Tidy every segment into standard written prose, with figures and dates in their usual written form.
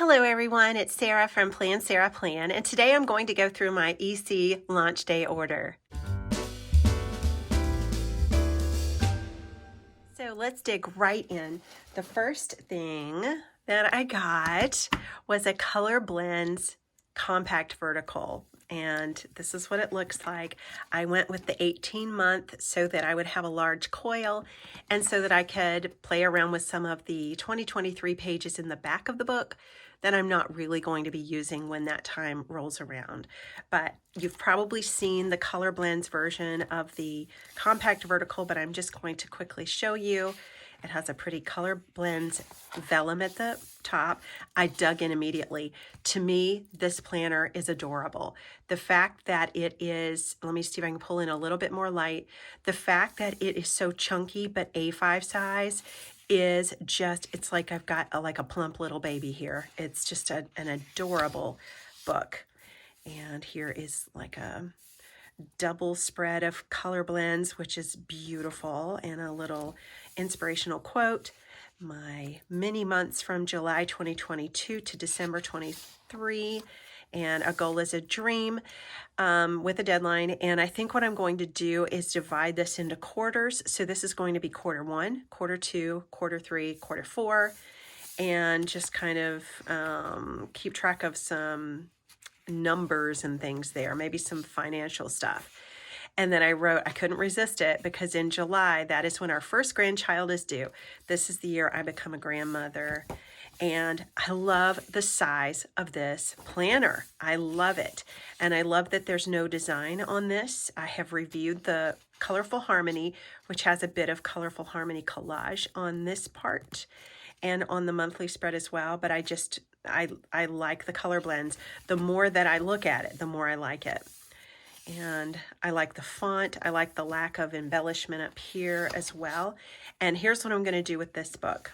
Hello everyone, it's Sarah from Plan Sarah Plan, and today I'm going to go through my EC launch day order. So let's dig right in. The first thing that I got was a Color Blends compact vertical, and this is what it looks like. I went with the 18-month so that I would have a large coil and so that I could play around with some of the 2023 pages in the back of the book that I'm not really going to be using when that time rolls around. But you've probably seen the Color Blends version of the compact vertical, but I'm just going to quickly show you. It has a pretty Color Blends vellum at the top. I dug in immediately. To me, this planner is adorable. The fact that it is, let me see if I can pull in a little bit more light. The fact that it is so chunky but A5 size is just, it's like I've got like a plump little baby here. It's just an adorable book. And here is like a double spread of color blends, which is beautiful, and a little inspirational quote. My mini months from July 2022 to December 23, and a goal is a dream with a deadline. And I think what I'm going to do is divide this into quarters. So this is going to be quarter 1, quarter 2, quarter 3, quarter 4, and just kind of keep track of some numbers and things there, maybe some financial stuff. And then I wrote, I couldn't resist it because in July, that is when our first grandchild is due. This is the year I become a grandmother. And I love the size of this planner. I love it. And I love that there's no design on this. I have reviewed the Colorful Harmony, which has a bit of Colorful Harmony collage on this part and on the monthly spread as well. But I like the color blends. The more that I look at it, the more I like it. And I like the font. I like the lack of embellishment up here as well. And here's what I'm going to do with this book.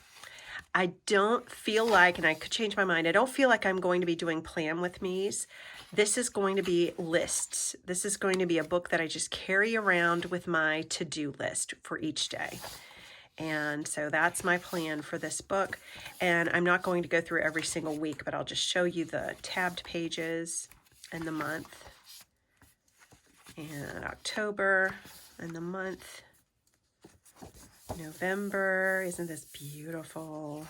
I don't feel like, and I could change my mind, I don't feel like I'm going to be doing Plan With Me's. This is going to be lists. This is going to be a book that I just carry around with my to-do list for each day. And so that's my plan for this book. And I'm not going to go through every single week, but I'll just show you the tabbed pages and the month. And October and the month. November, isn't this beautiful?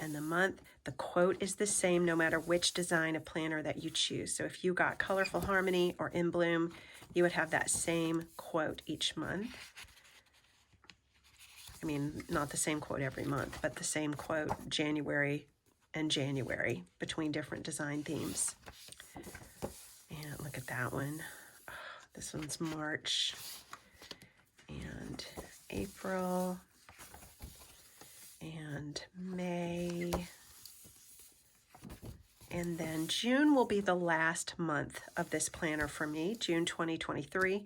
And the month. The quote is the same no matter which design of planner that you choose. So if you got Colorful Harmony or In Bloom, you would have that same quote each month. I mean, not the same quote every month, but the same quote January and January between different design themes. And look at that one. Oh, this one's March and April and May. And then June will be the last month of this planner for me, June 2023.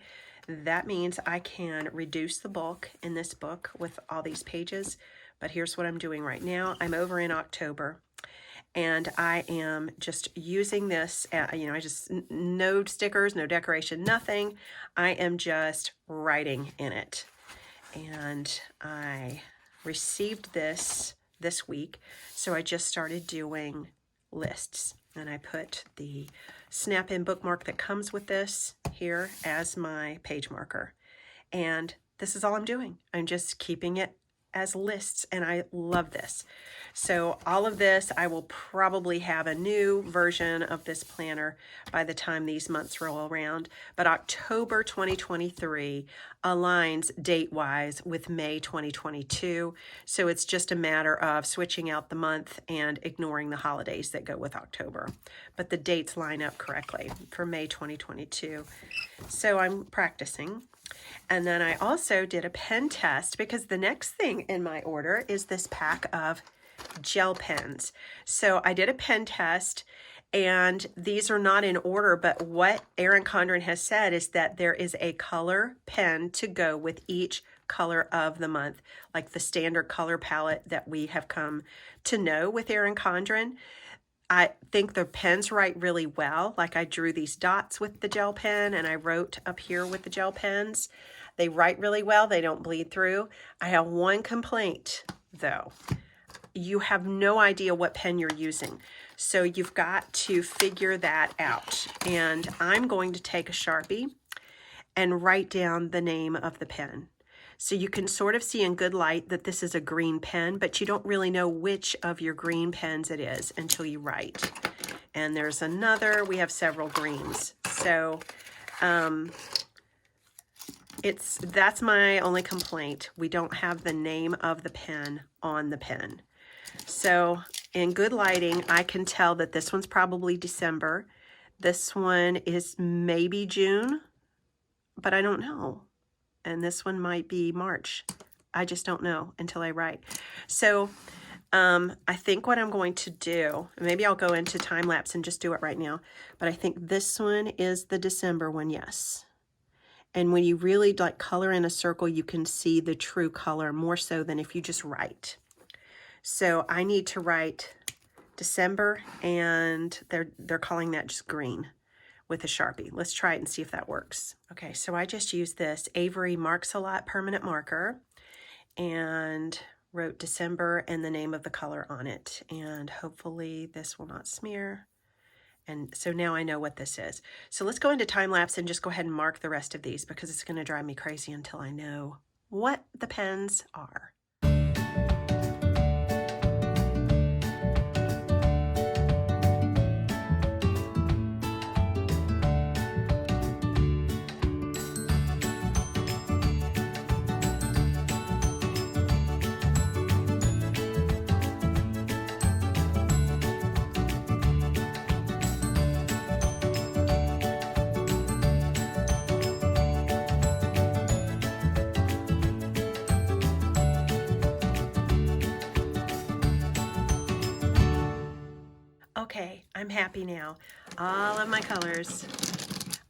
That means I can reduce the bulk in this book with all these pages, but here's what I'm doing right now. I'm over in October, and I am just using this, I just, no stickers, no decoration, nothing. I am just writing in it. And I received this week, so I just started doing lists. And I put the snap-in bookmark that comes with this here as my page marker. And this is all I'm doing. I'm just keeping it as lists, and I love this. So all of this, I will probably have a new version of this planner by the time these months roll around. But October 2023 aligns date-wise with May 2022. So it's just a matter of switching out the month and ignoring the holidays that go with October. But the dates line up correctly for May 2022. So I'm practicing. And then I also did a pen test because the next thing in my order is this pack of gel pens. So I did a pen test, and these are not in order, but what Erin Condren has said is that there is a color pen to go with each color of the month, like the standard color palette that we have come to know with Erin Condren. I think the pens write really well. Like I drew these dots with the gel pen, and I wrote up here with the gel pens. They write really well. They don't bleed through. I have one complaint though. you have no idea what pen you're using. So you've got to figure that out. And I'm going to take a Sharpie and write down the name of the pen. So you can sort of see in good light that this is a green pen, but you don't really know which of your green pens it is until you write. And there's another, we have several greens. So that's my only complaint. We don't have the name of the pen on the pen. So in good lighting, I can tell that this one's probably December. This one is maybe June, but I don't know. And this one might be March. I just don't know until I write. So I think what I'm going to do, maybe I'll go into time lapse and just do it right now, but I think this one is the December one, yes. And when you really like color in a circle, you can see the true color more so than if you just write. So I need to write December, and they're calling that just green with a Sharpie. Let's try it and see if that works. Okay, so I just used this Avery Marks a Lot permanent marker and wrote December and the name of the color on it. And hopefully this will not smear. And so now I know what this is. So let's go into time lapse and just go ahead and mark the rest of these because it's going to drive me crazy until I know what the pens are. Okay, I'm happy now. All of my colors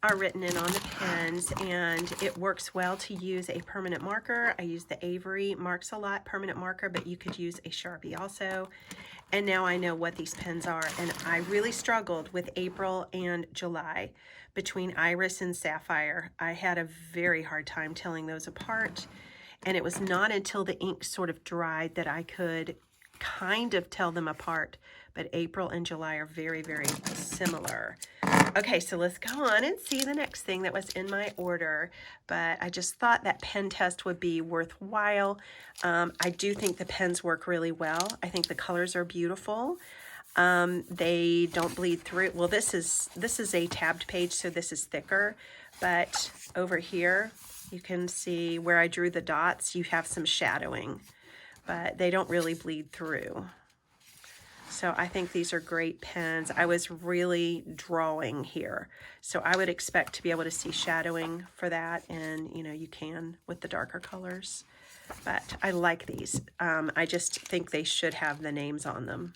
are written in on the pens, and it works well to use a permanent marker. I use the Avery Marks a Lot permanent marker, but you could use a Sharpie also. And now I know what these pens are, and I really struggled with April and July between Iris and Sapphire. I had a very hard time telling those apart, and it was not until the ink sort of dried that I could kind of tell them apart. But April and July are very, very similar. Okay, so let's go on and see the next thing that was in my order. But I just thought that pen test would be worthwhile. I do think the pens work really well. I think the colors are beautiful. They don't bleed through. Well, this is a tabbed page, so this is thicker. But over here, you can see where I drew the dots, you have some shadowing, but they don't really bleed through. So I think these are great pens. I was really drawing here, so I would expect to be able to see shadowing for that, and you know, you can with the darker colors. But I like these. I just think they should have the names on them.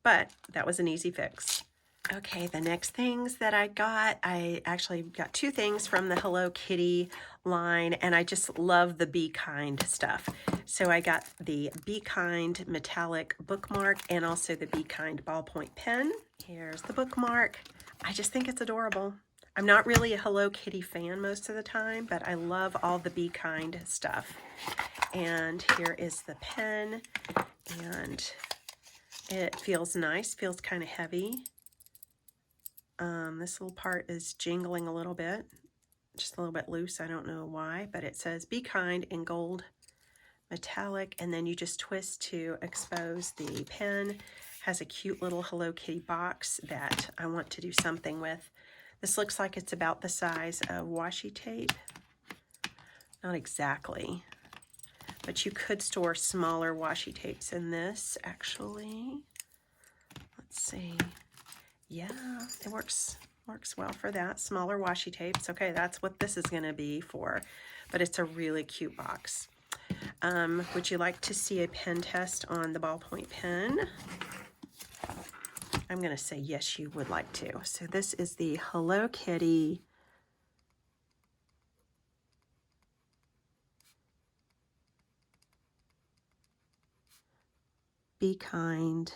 But that was an easy fix. Okay, the next things that I actually got two things from the Hello Kitty line, and I just love the Be Kind stuff. So I got the Be Kind metallic bookmark and also the Be Kind ballpoint pen. Here's the bookmark. I just think it's adorable. I'm not really a Hello Kitty fan most of the time, but I love all the Be Kind stuff. And here is the pen, and it feels nice, feels kind of heavy. This little part is jingling a little bit, just a little bit loose. I don't know why, but it says Be Kind in gold metallic, and then you just twist to expose the pen. Has a cute little Hello Kitty box that I want to do something with. This looks like it's about the size of washi tape. Not exactly, but you could store smaller washi tapes in this, actually. Let's see. Yeah, it works well for that. Smaller washi tapes. Okay, that's what this is going to be for, but it's a really cute box. Would you like to see a pen test on the ballpoint pen? I'm going to say yes, you would like to. So this is the Hello Kitty Be Kind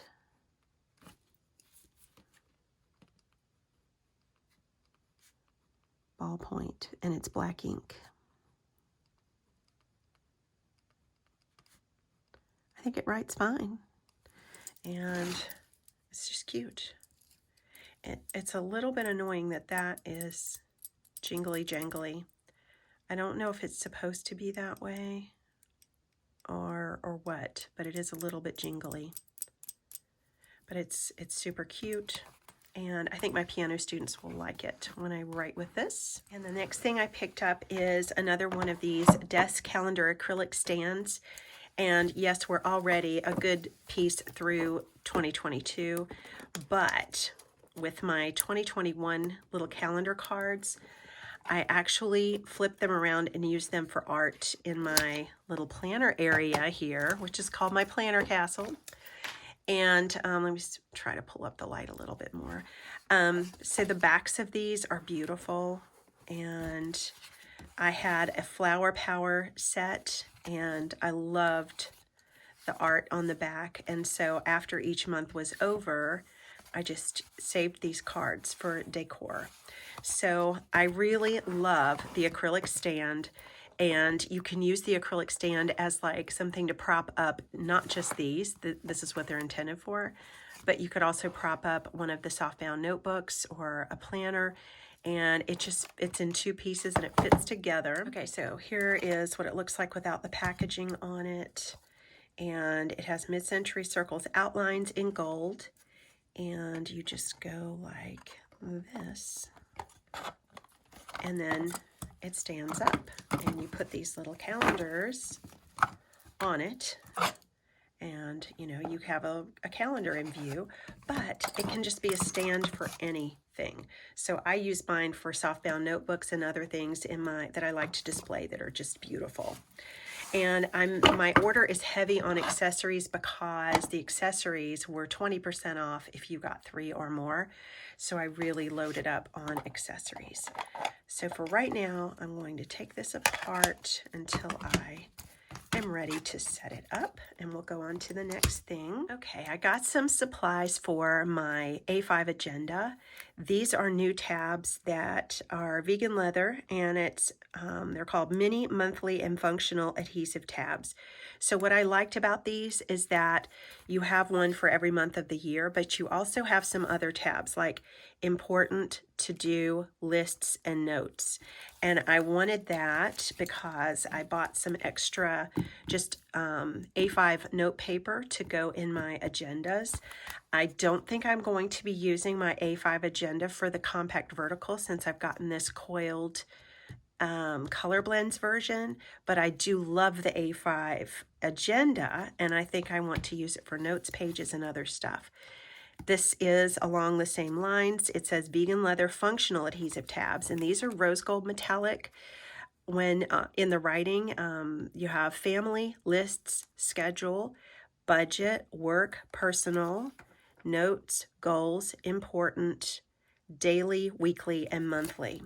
ballpoint, and it's black ink. I think it writes fine. And it's just cute. It's a little bit annoying that that is jingly jangly. I don't know if it's supposed to be that way or what, but it is a little bit jingly. But it's super cute, and I think my piano students will like it when I write with this. And the next thing I picked up is another one of these desk calendar acrylic stands. And yes, we're already a good piece through 2022, but with my 2021 little calendar cards, I actually flip them around and use them for art in my little planner area here, which is called my planner castle. And let me just try to pull up the light a little bit more. So the backs of these are beautiful, and I had a flower power set, and I loved the art on the back. And so after each month was over, I just saved these cards for decor. So I really love the acrylic stand, and you can use the acrylic stand as like something to prop up, not just these, this is what they're intended for, but you could also prop up one of the softbound notebooks or a planner, and it's in two pieces and it fits together. Okay, so here is what it looks like without the packaging on it, and it has mid-century circles outlines in gold, and you just go like this, and then it stands up, and you put these little calendars on it, and you know, you have a calendar in view, but it can just be a stand for anything. So I use mine for softbound notebooks and other things in that I like to display that are just beautiful. And my order is heavy on accessories because the accessories were 20% off if you got 3 or more. So I really loaded up on accessories. So for right now, I'm going to take this apart until I am ready to set it up, and we'll go on to the next thing. Okay, I got some supplies for my A5 agenda. These are new tabs that are vegan leather, and they're called mini, monthly, and functional adhesive tabs. So what I liked about these is that you have one for every month of the year, but you also have some other tabs like important, to do, lists, and notes. And I wanted that because I bought some extra just A5 note paper to go in my agendas. I don't think I'm going to be using my A5 agenda for the compact vertical since I've gotten this coiled color blends version, but I do love the A5 agenda, and I think I want to use it for notes pages and other stuff. This is along the same lines. It says vegan leather functional adhesive tabs, and these are rose gold metallic. When in the writing, you have family, lists, schedule, budget, work, personal, notes, goals, important, daily, weekly, and monthly.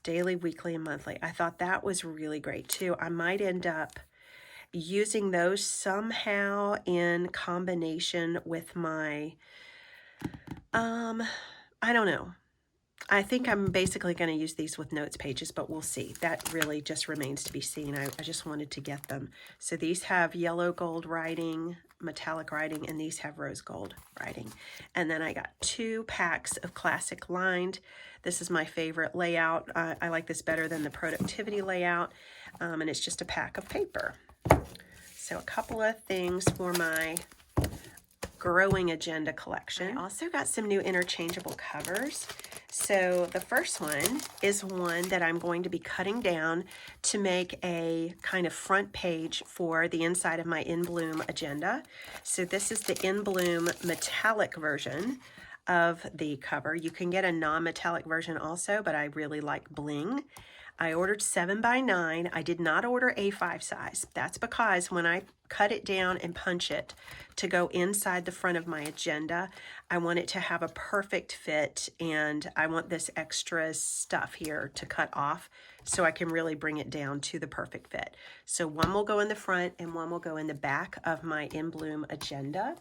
Daily, weekly, and monthly. I thought that was really great too. I might end up using those somehow in combination with my, I don't know. I think I'm basically going to use these with notes pages, but we'll see. That really just remains to be seen. I just wanted to get them. So these have yellow gold writing, metallic writing, and these have rose gold writing. And then I got 2 packs of classic lined. This is my favorite layout. I like this better than the productivity layout, and it's just a pack of paper. So a couple of things for my growing agenda collection. I also got some new interchangeable covers. So the first one is one that I'm going to be cutting down to make a kind of front page for the inside of my In Bloom agenda. So this is the In Bloom metallic version of the cover. You can get a non-metallic version also, but I really like bling. I ordered 7x9. I did not order A5 size. That's because when I cut it down and punch it to go inside the front of my agenda, I want it to have a perfect fit, and I want this extra stuff here to cut off so I can really bring it down to the perfect fit. So one will go in the front and one will go in the back of my In Bloom agenda.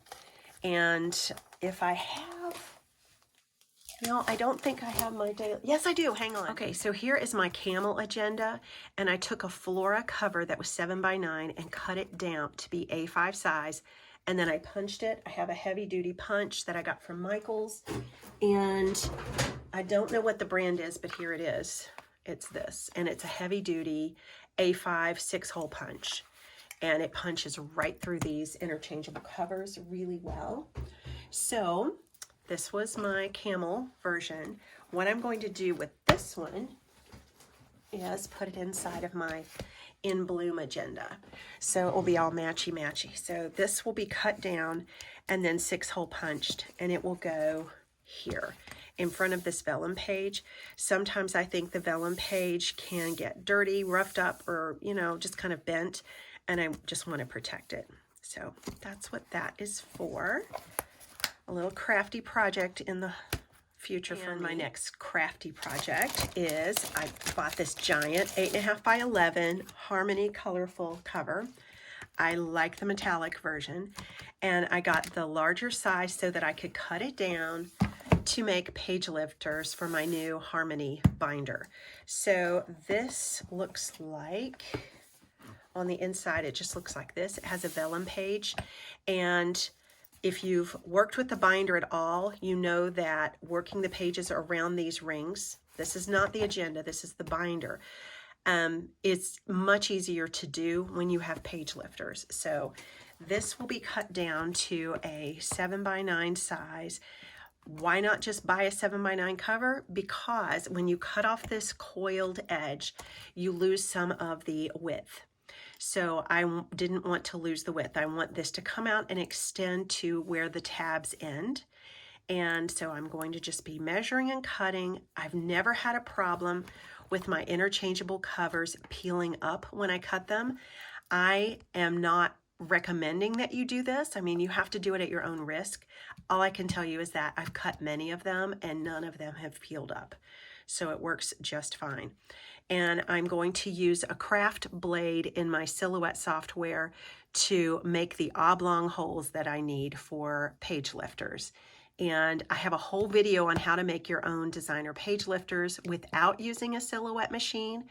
And if I have No, I don't think I have my daily. Yes, I do. Hang on. Okay, so here is my camel agenda, and I took a Flora cover that was 7x9 and cut it down to be A5 size, and then I punched it. I have a heavy-duty punch that I got from Michael's, and I don't know what the brand is, but here it is. It's this, and it's a heavy-duty A5 6-hole punch, and it punches right through these interchangeable covers really well. So this was my camel version. What I'm going to do with this one is put it inside of my In Bloom agenda. So it will be all matchy-matchy. So this will be cut down and then 6-hole punched, and it will go here in front of this vellum page. Sometimes I think the vellum page can get dirty, roughed up, or, you know, just kind of bent, and I just want to protect it. So that's what that is for. A little crafty project in the future for me. My next crafty project is I bought this giant 8.5 by 11 Harmony colorful cover. I like the metallic version, and I got the larger size so that I could cut it down to make page lifters for my new Harmony binder. So this looks like, on the inside, it just looks like this. It has a vellum page, and if you've worked with the binder at all, you know that working the pages around these rings, this is not the agenda, this is the binder, it's much easier to do when you have page lifters. So this will be cut down to a 7x9 size. Why not just buy a 7x9 cover? Because when you cut off this coiled edge, you lose some of the width. So I didn't want to lose the width. I want this to come out and extend to where the tabs end. And so I'm going to just be measuring and cutting. I've never had a problem with my interchangeable covers peeling up when I cut them. I am not recommending that you do this. I mean, you have to do it at your own risk. All I can tell you is that I've cut many of them and none of them have peeled up. So it works just fine. And I'm going to use a craft blade in my Silhouette software to make the oblong holes that I need for page lifters. And I have a whole video on how to make your own designer page lifters without using a Silhouette machine.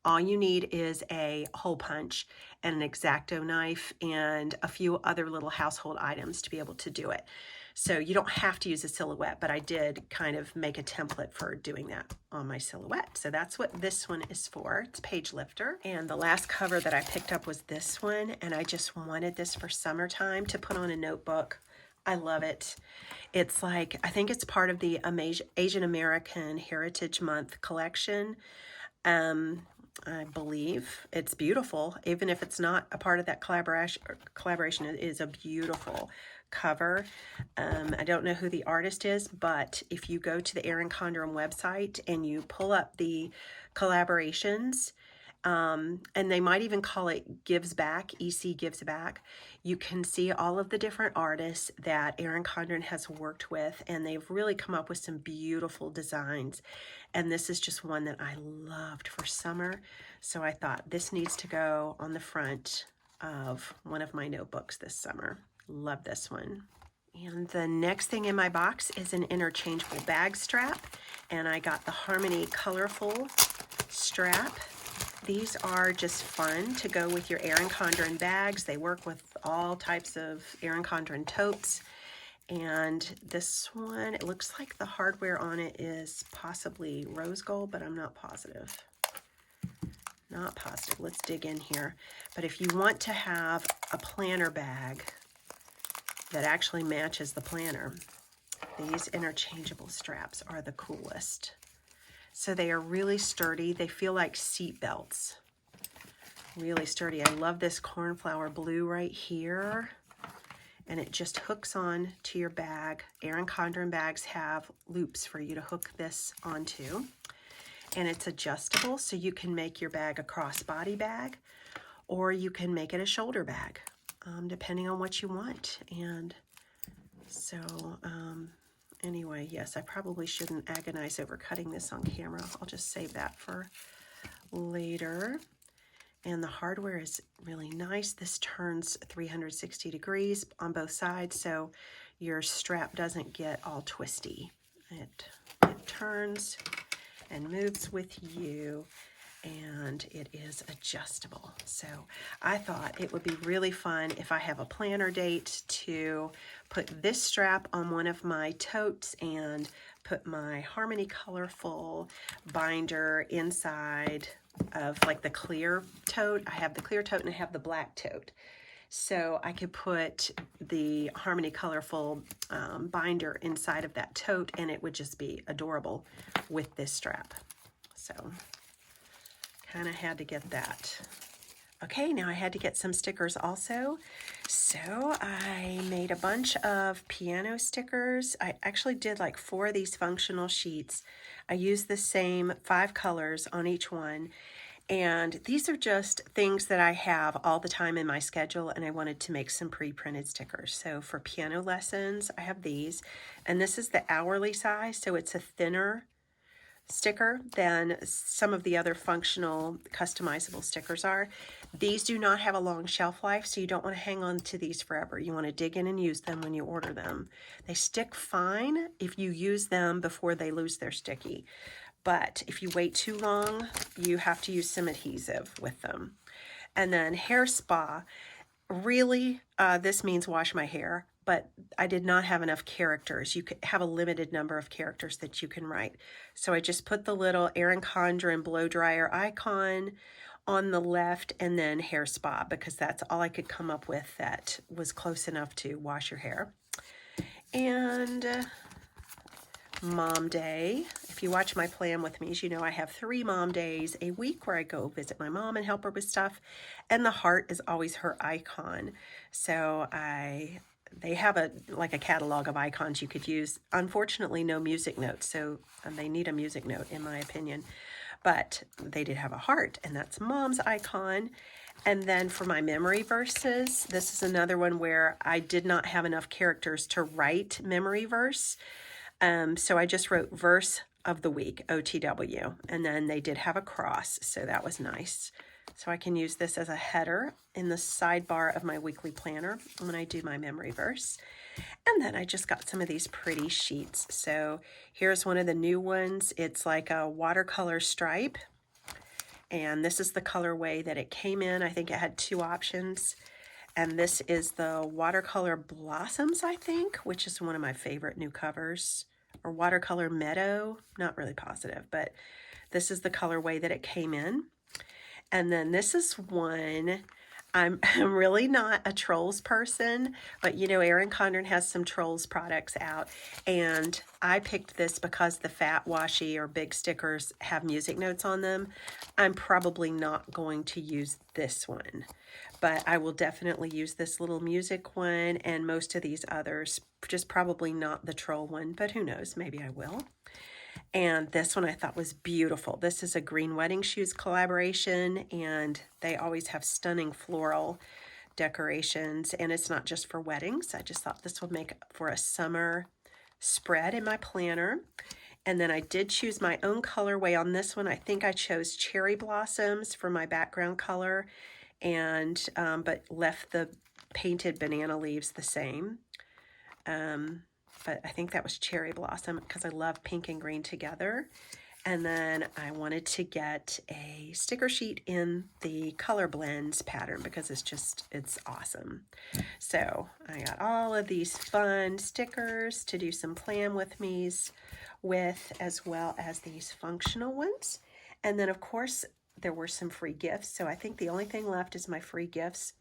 All you need is a hole punch and an X-Acto knife and a few other little household items to be able to do it. So you don't have to use a Silhouette, but I did kind of make a template for doing that on my Silhouette. So that's what this one is for. It's page lifter. And the last cover that I picked up was this one, and I just wanted this for summertime to put on a notebook. I love it. It's like, I think it's part of the Asian American Heritage Month collection. I believe it's beautiful. Even if it's not a part of that collaboration, it is a beautiful cover. I don't know who the artist is, but if you go to the Erin Condren website and you pull up the collaborations, and they might even call it Gives Back, EC Gives Back, you can see all of the different artists that Erin Condren has worked with, and they've really come up with some beautiful designs. And this is just one that I loved for summer, so I thought this needs to go on the front of one of my notebooks this summer. Love this one. And the next thing in my box is an interchangeable bag strap, and I got the Harmony Colorful strap. These are just fun to go with your Erin Condren bags. They work with all types of Erin Condren totes. And this one, it looks like the hardware on it is possibly rose gold, but I'm not positive. Not positive. Let's dig in here. But if you want to have a planner bag that actually matches the planner, these interchangeable straps are the coolest. So they are really sturdy. They feel like seat belts. Really sturdy. I love this cornflower blue right here. And it just hooks on to your bag. Erin Condren bags have loops for you to hook this onto. And it's adjustable, so you can make your bag a crossbody bag, or you can make it a shoulder bag, depending on what you want. And so, anyway, yes, I probably shouldn't agonize over cutting this on camera. I'll just save that for later. And the hardware is really nice. This turns 360 degrees on both sides, so your strap doesn't get all twisty. It turns and moves with you, and it is adjustable. So I thought it would be really fun if I have a planner date to put this strap on one of my totes and put my Harmony Colorful binder inside of like the clear tote. I have the clear tote and I have the black tote. So I could put the Harmony Colorful binder inside of that tote, and it would just be adorable with this strap. So kind of had to get that. Okay, now I had to get some stickers also. So I made a bunch of piano stickers. I actually did like 4 of these functional sheets. I used the same 5 colors on each one. And these are just things that I have all the time in my schedule, and I wanted to make some pre-printed stickers. So for piano lessons, I have these, and this is the hourly size, so it's a thinner sticker than some of the other functional customizable stickers are. These do not have a long shelf life, so you don't want to hang on to these forever. You want to dig in and use them when you order them. They stick fine if you use them before they lose their sticky. But if you wait too long, you have to use some adhesive with them. And then hair spa, really, this means wash my hair, but I did not have enough characters. You could have a limited number of characters that you can write. So I just put the little Erin Condren blow dryer icon on the left and then hair spa, because that's all I could come up with that was close enough to wash your hair. And Mom Day. If you watch my plan with me, you know I have 3 mom days a week where I go visit my mom and help her with stuff. And the heart is always her icon. So they have a catalog of icons you could use. Unfortunately, no music notes, so they need a music note in my opinion. But they did have a heart, and that's Mom's icon. And then for my memory verses, this is another one where I did not have enough characters to write memory verse. So I just wrote verse of the week, OTW, and then they did have a cross, so that was nice. So I can use this as a header in the sidebar of my weekly planner when I do my memory verse. And then I just got some of these pretty sheets. So here's one of the new ones. It's like a watercolor stripe, and this is the colorway that it came in. I think it had 2 options. And this is the Watercolor Blossoms, I think, which is one of my favorite new covers. Or Watercolor Meadow, not really positive, but this is the colorway that it came in. And then this is one, I'm really not a Trolls person, but you know, Erin Condren has some Trolls products out, and I picked this because the fat washi or big stickers have music notes on them. I'm probably not going to use this one, but I will definitely use this little music one and most of these others, just probably not the troll one, but who knows, maybe I will. And this one I thought was beautiful. This is a Green Wedding Shoes collaboration, and they always have stunning floral decorations, and it's not just for weddings. I just thought this would make for a summer spread in my planner. And then I did choose my own colorway on this one. I think I chose Cherry Blossoms for my background color, and but left the painted banana leaves the same. But I think that was Cherry Blossom because I love pink and green together. And then I wanted to get a sticker sheet in the Color Blends pattern because it's awesome. So I got all of these fun stickers to do some plan with me's with, as well as these functional ones. And then of course there were some free gifts. So I think the only thing left is my free gifts.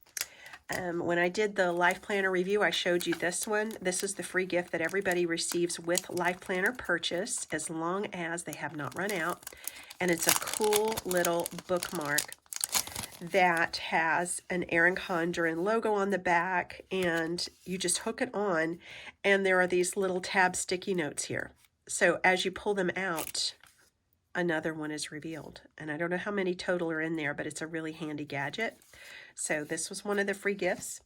When I did the Life Planner review, I showed you this one. This is the free gift that everybody receives with Life Planner purchase, as long as they have not run out. And it's a cool little bookmark that has an Erin Condren logo on the back, and you just hook it on, and there are these little tab sticky notes here. So as you pull them out, another one is revealed. And I don't know how many total are in there, but it's a really handy gadget. So this was one of the free gifts.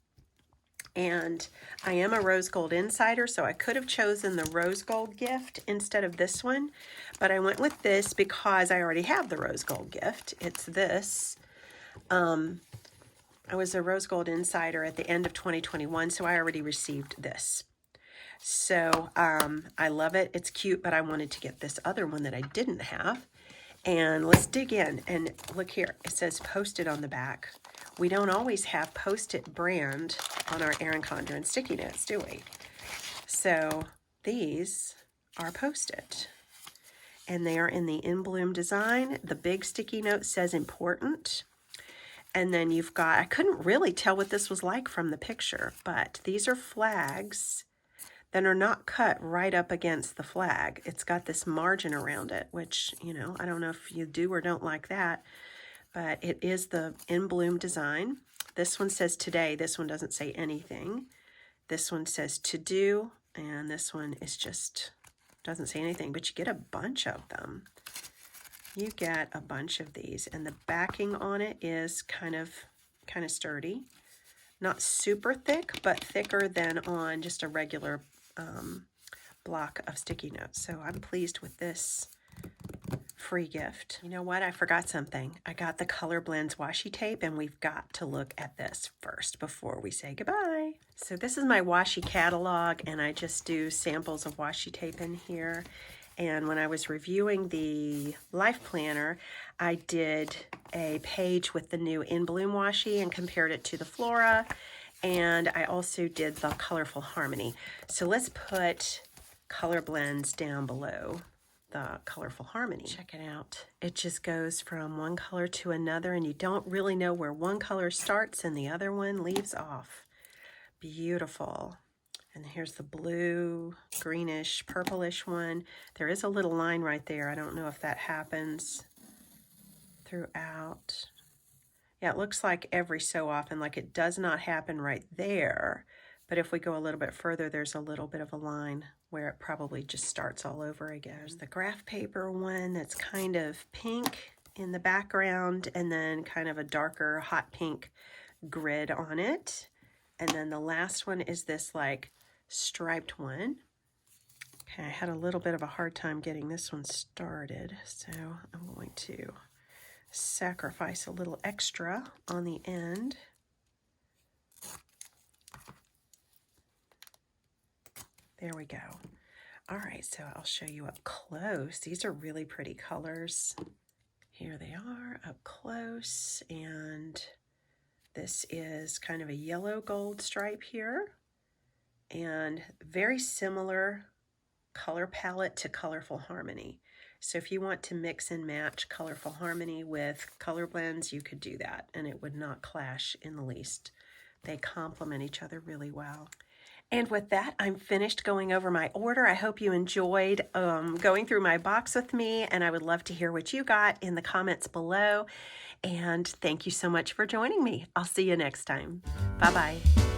And I am a rose gold insider, so I could have chosen the rose gold gift instead of this one, but I went with this because I already have the rose gold gift. It's this. I was a rose gold insider at the end of 2021, so I already received this. So I love it. It's cute, but I wanted to get this other one that I didn't have. And let's dig in and look here. It says Post-it on the back. We don't always have Post-it brand on our Erin Condren sticky notes, do we? So these are Post-it. And they are in the In Bloom design. The big sticky note says important. And then you've got, I couldn't really tell what this was like from the picture, but these are flags that are not cut right up against the flag. It's got this margin around it, which, you know, I don't know if you do or don't like that, but it is the In Bloom design. This one says today. This one doesn't say anything. This one says to do, and this one is just, doesn't say anything, but you get a bunch of them. You get a bunch of these, and the backing on it is kind of sturdy. Not super thick, but thicker than on just a regular block of sticky notes. So I'm pleased with this free gift. You know what? I forgot something. I got the Color Blends washi tape, and we've got to look at this first before we say goodbye. So this is my washi catalog, and I just do samples of washi tape in here. And when I was reviewing the Life Planner, I did a page with the new In Bloom washi and compared it to the Flora. And I also did the Colorful Harmony. So let's put Color Blends down below the Colorful Harmony. Check it out. It just goes from one color to another, and you don't really know where one color starts and the other one leaves off. Beautiful. And here's the blue, greenish, purplish one. There is a little line right there. I don't know if that happens throughout. Yeah, it looks like every so often, like it does not happen right there. But if we go a little bit further, there's a little bit of a line where it probably just starts all over again. There's the graph paper one that's kind of pink in the background, and then kind of a darker hot pink grid on it. And then the last one is this like striped one. Okay, I had a little bit of a hard time getting this one started, so I'm going to sacrifice a little extra on the end. There we go. All right, so I'll show you up close. These are really pretty colors. Here they are up close, and this is kind of a yellow gold stripe here, and very similar color palette to Colorful Harmony. So if you want to mix and match Colorful Harmony with Color Blends, you could do that, and it would not clash in the least. They complement each other really well. And with that, I'm finished going over my order. I hope you enjoyed going through my box with me, and I would love to hear what you got in the comments below. And thank you so much for joining me. I'll see you next time. Bye-bye.